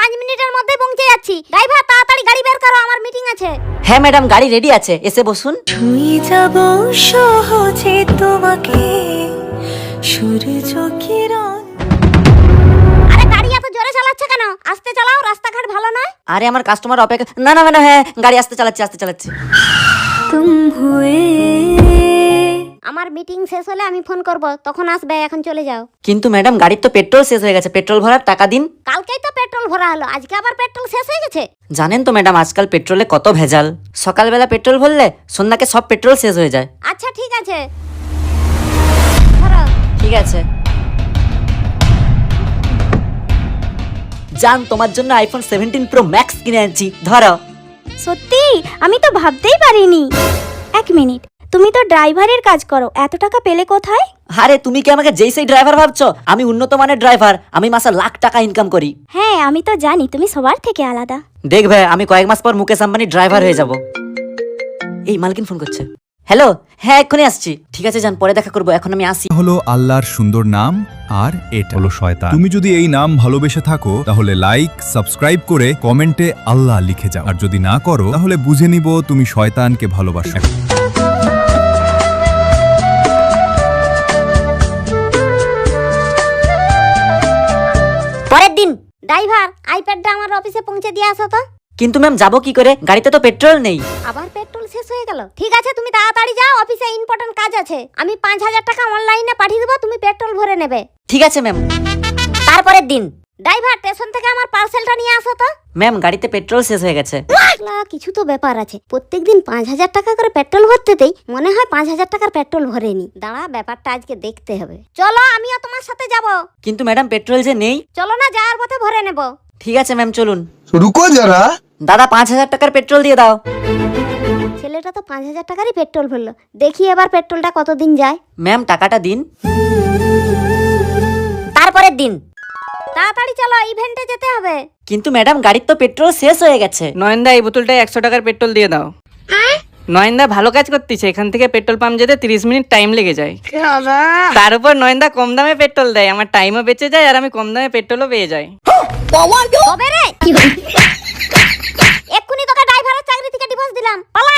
5 মিনিটের মধ্যে পৌঁছে যাচ্ছি। ড্রাইভার তাড়াতাড়ি গাড়ি বের করো, আমার মিটিং আছে। হ্যাঁ ম্যাডাম, গাড়ি রেডি আছে, এসে বসুন। ছুঁয়ে যাব সহজে তোমাকে সূর্য কিরণ। আরে গাড়ি এত জোরে চালাচ্ছে কেন? আস্তে চালাও, রাস্তাঘাট ভালো নয়। আরে আমার কাস্টমার অপেক্ষা। না না ম্যাডাম, হ্যাঁ গাড়ি আস্তে চালাচ্ছি। তুম হুয়ে আমার মিটিং শেষ হলে আমি ফোন করব, তখন আসবে, এখন চলে যাও। কিন্তু ম্যাডাম গাড়ির তো পেট্রোল শেষ হয়ে গেছে, পেট্রোল ভরার টাকা দিন। কালকেই তো পেট্রোল ভরা হলো, আজকে আবার পেট্রোল শেষ হয়ে গেছে। জানেন তো ম্যাডাম, আজকাল পেট্রোলে কত ভেজাল। সকালবেলা পেট্রোল ভরলে সন্ধ্যাকে সব পেট্রোল শেষ হয়ে যায়। আচ্ছা ঠিক আছে, ধরো। ঠিক আছে। জান, তোমার জন্য আইফোন 17 প্রো ম্যাক্স কিনে আনছি, ধরো। সত্যি? আমি তো ভাবতেই পারিনি। 1 মিনিট, তুমি তো ড্রাইভারের কাজ করো, এত টাকা পেলে কোথায়? আরে তুমি কি আমাকে যেই সেই ড্রাইভার ভাবছো? আমি উন্নত মানের ড্রাইভার, আমি মাসে লাখ টাকা ইনকাম করি। হ্যাঁ আমি তো জানি, তুমি সবার থেকে আলাদা। দেখবে আমি কয়েক মাস পর মুকেশ আম্বানির ড্রাইভার হয়ে যাব। এই মালকিন ফোন করছে। হ্যালো, হ্যাঁ এক্ষুনি আসছি। ঠিক আছে জান, পরে দেখা করবো, এখন আমি আসি। হলো আল্লাহর সুন্দর নাম, আর এটা হলো শয়তান। তুমি যদি এই নাম ভালোবেসে থাকো তাহলে লাইক সাবস্ক্রাইব করে কমেন্টে আল্লাহ লিখে যাও, আর যদি না করো তাহলে বুঝে নিব তুমি শয়তানকে ভালোবাসো। পরের দিন, ড্রাইভার আইপ্যাডটা আমার অফিসে পৌঁছে দিয়ে আসো তো। কিন্তু ম্যাম যাবো কি করে? গাড়িতে তো পেট্রোল নেই। আবার পেট্রোল শেষ হয়ে গেল। ঠিক আছে, তুমি তাড়াতাড়ি যাও, অফিসে ইম্পর্টেন্ট কাজ আছে। আমি 5000 টাকা অনলাইনে পাঠিয়ে দেবো, তুমি পেট্রোল ভরে নেবে। ঠিক আছে ম্যাম। তারপরের দিন, ড্রাইভার স্টেশন থেকে আমার পার্সেলটা নিয়ে আসো তো। ম্যাম গাড়িতে পেট্রোল শেষ হয়ে গেছে। কিছু তো ব্যাপার আছে, প্রত্যেকদিন 5000 টাকা করে পেট্রোল ভরতেই মনে হয় 5000 টাকার পেট্রোল ভরেনি। দাঁড়া, ব্যাপারটা আজকে দেখতে হবে। চলো, আমিও তোমার সাথে যাব। কিন্তু ম্যাডাম পেট্রোল যে নেই। চলো না, যাওয়ার পথে ভরে নেব। ঠিক আছে ম্যাম, চলুন। रुको जरा। দাদা 5000 টাকার পেট্রোল দিয়ে দাও। ছেলেটা তো 5000 টাকারই পেট্রোল ভরলো, দেখি এবার পেট্রোলটা কতদিন যায়। ম্যাম টাকাটা দিন। তারপরের দিন, তাড়াতাড়ি চলো, ইভেন্টে যেতে হবে। কিন্তু ম্যাডাম গাড়ির তো পেট্রোল শেষ হয়ে গেছে। নয়নদা এই বোতলটায় 100 টাকার পেট্রোল দিয়ে দাও। নয়নদা ভালো কাজ করতেছে, এখান থেকে পেট্রোল পাম্প যেতে 30 মিনিট টাইম লেগে যায়। তার উপর নয়নদা কম দামে পেট্রোল দেয়, আমার টাইমও বেঁচে যায় আর আমি কম দামে পেট্রোলও পেয়ে যাই। তবে রে, এক্ষুনি তোকে ড্রাইভারের চাকরি থেকে ডিভোর্স দিলাম, পালা